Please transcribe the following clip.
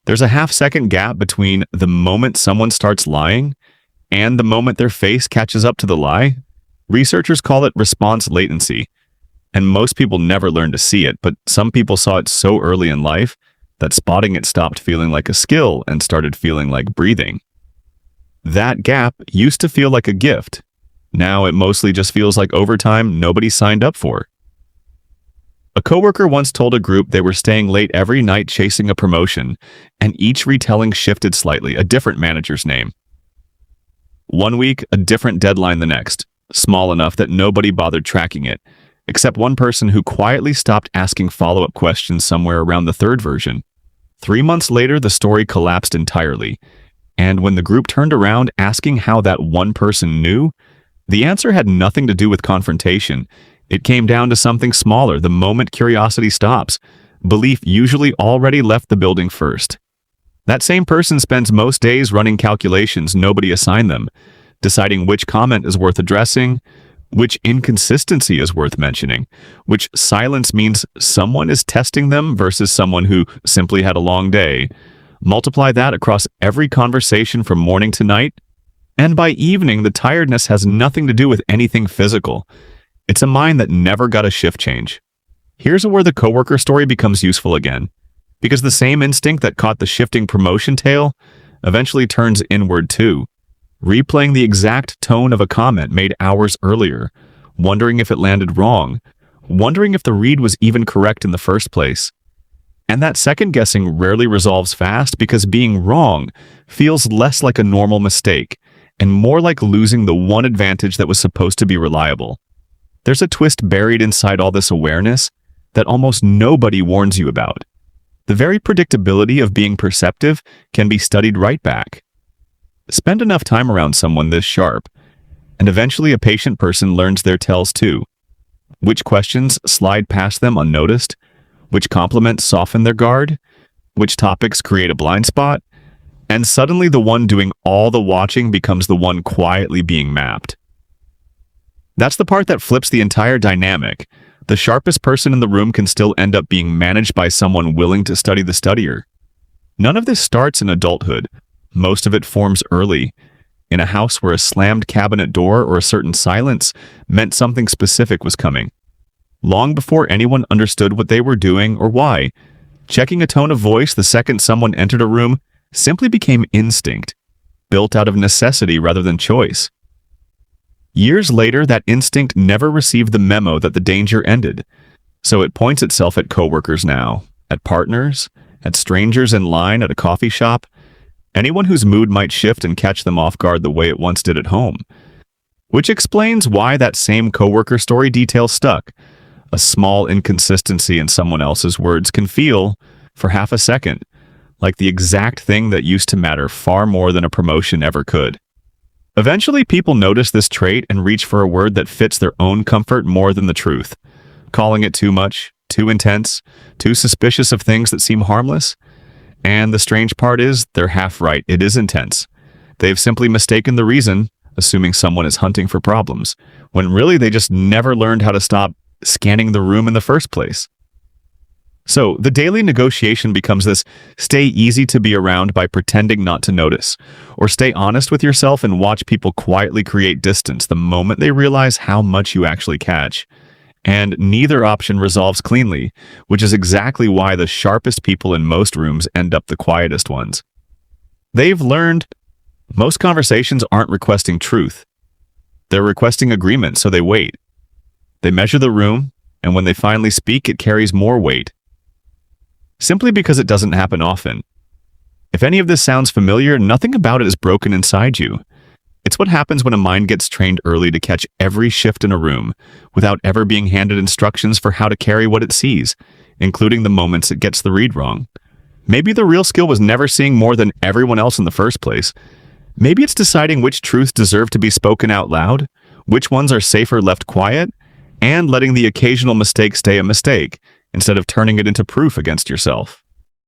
There's a half-second gap between the moment someone starts lying and the moment their face catches up to the lie. Researchers call it response latency, and most people never learn to see it, but some people saw it so early in life that spotting it stopped feeling like a skill and started feeling like breathing. That gap used to feel like a gift. Now it mostly just feels like overtime nobody signed up for. A coworker once told a group they were staying late every night chasing a promotion, and each retelling shifted slightly, a different manager's name. One week, a different deadline the next, small enough that nobody bothered tracking it, except one person who quietly stopped asking follow-up questions somewhere around the third version. 3 months later, the story collapsed entirely, and when the group turned around asking how that one person knew, the answer had nothing to do with confrontation. It came down to something smaller. The moment curiosity stops, belief usually already left the building first. That same person spends most days running calculations nobody assigned them, deciding which comment is worth addressing, which inconsistency is worth mentioning, which silence means someone is testing them versus someone who simply had a long day. Multiply that across every conversation from morning to night, and by evening, the tiredness has nothing to do with anything physical. It's a mind that never got a shift change. Here's where the coworker story becomes useful again, because the same instinct that caught the shifting promotion tail eventually turns inward too, replaying the exact tone of a comment made hours earlier, wondering if it landed wrong, wondering if the read was even correct in the first place. And that second guessing rarely resolves fast because being wrong feels less like a normal mistake and more like losing the one advantage that was supposed to be reliable. There's a twist buried inside all this awareness that almost nobody warns you about. The very predictability of being perceptive can be studied right back. Spend enough time around someone this sharp, and eventually a patient person learns their tells too. Which questions slide past them unnoticed, which compliments soften their guard, which topics create a blind spot, and suddenly the one doing all the watching becomes the one quietly being mapped. That's the part that flips the entire dynamic. The sharpest person in the room can still end up being managed by someone willing to study the studier. None of this starts in adulthood. Most of it forms early, in a house where a slammed cabinet door or a certain silence meant something specific was coming. Long before anyone understood what they were doing or why, checking a tone of voice the second someone entered a room simply became instinct, built out of necessity rather than choice. Years later, that instinct never received the memo that the danger ended, so it points itself at coworkers now, at partners, at strangers in line at a coffee shop, anyone whose mood might shift and catch them off guard the way it once did at home. Which explains why that same coworker story detail stuck. A small inconsistency in someone else's words can feel, for half a second, like the exact thing that used to matter far more than a promotion ever could. Eventually, people notice this trait and reach for a word that fits their own comfort more than the truth, calling it too much, too intense, too suspicious of things that seem harmless. And the strange part is, they're half right, it is intense. They've simply mistaken the reason, assuming someone is hunting for problems, when really they just never learned how to stop scanning the room in the first place. So, the daily negotiation becomes this: stay easy to be around by pretending not to notice, or stay honest with yourself and watch people quietly create distance the moment they realize how much you actually catch. And neither option resolves cleanly, which is exactly why the sharpest people in most rooms end up the quietest ones. They've learned most conversations aren't requesting truth. They're requesting agreement, so they wait. They measure the room, and when they finally speak, it carries more weight. Simply because it doesn't happen often. If any of this sounds familiar, nothing about it is broken inside you. It's what happens when a mind gets trained early to catch every shift in a room, without ever being handed instructions for how to carry what it sees, including the moments it gets the read wrong. Maybe the real skill was never seeing more than everyone else in the first place. Maybe it's deciding which truths deserve to be spoken out loud, which ones are safer left quiet, and letting the occasional mistake stay a mistake, instead of turning it into proof against yourself.